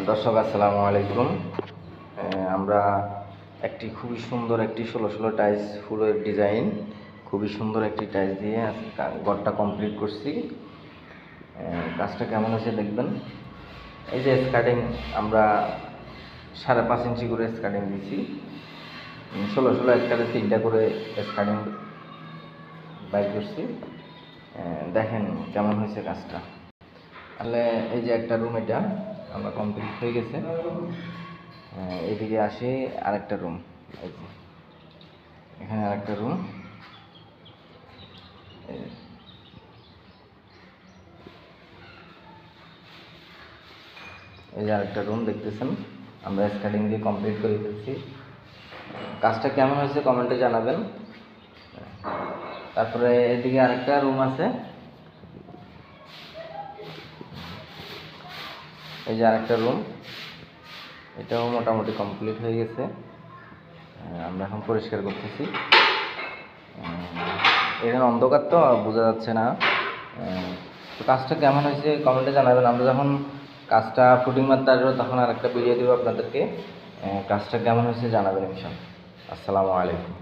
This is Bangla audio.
দর্শক আসসালামু আলাইকুম। আমরা একটি খুবই সুন্দর একটি 16 টাইলস ফুলের ডিজাইন, খুবই সুন্দর একটি টাইলস দিয়ে ঘরটা কমপ্লিট করছি। কাজটা কেমন হয়েছে দেখবেন। এই যে স্কার্টিং আমরা 5.5 ইঞ্চি করে স্কার্টিং দিয়েছি, 16 একটাতে 3টা করে স্কার্টিং বাইর করছি। দেখেন কেমন হয়েছে কাজটা। তাহলে এই যে একটা রুম, এটা আমরা কমপ্লিট হয়ে গেছে। এদিকে আসি আরেকটা রুম, এখানে আরেকটা রুম। এই যে আরেকটা রুম দেখতেছেন, আমরা স্কার্টিং দিয়ে কমপ্লিট করে ফেলছি। কাজটা কেমন হয়েছে কমেন্টে জানাবেন। তারপরে এদিকে আরেকটা রুম আছে, এই যে আরেকটা রুম, এটাও মোটামুটি কমপ্লিট হয়ে গেছে। আমরা এখন পরিষ্কার করতেছি। এখানে অন্ধকার তো বোঝা যাচ্ছে না। তো কাজটা কেমন হয়েছে কমেন্টে জানাবেন। আমরা যখন কাজটা ফুটিং মারতে আসবো তখন আরেকটা ভিডিও দেবো আপনাদেরকে। কাজটা কেমন হয়েছে জানাবেন ইনশাআল্লাহ। আসসালামু আলাইকুম।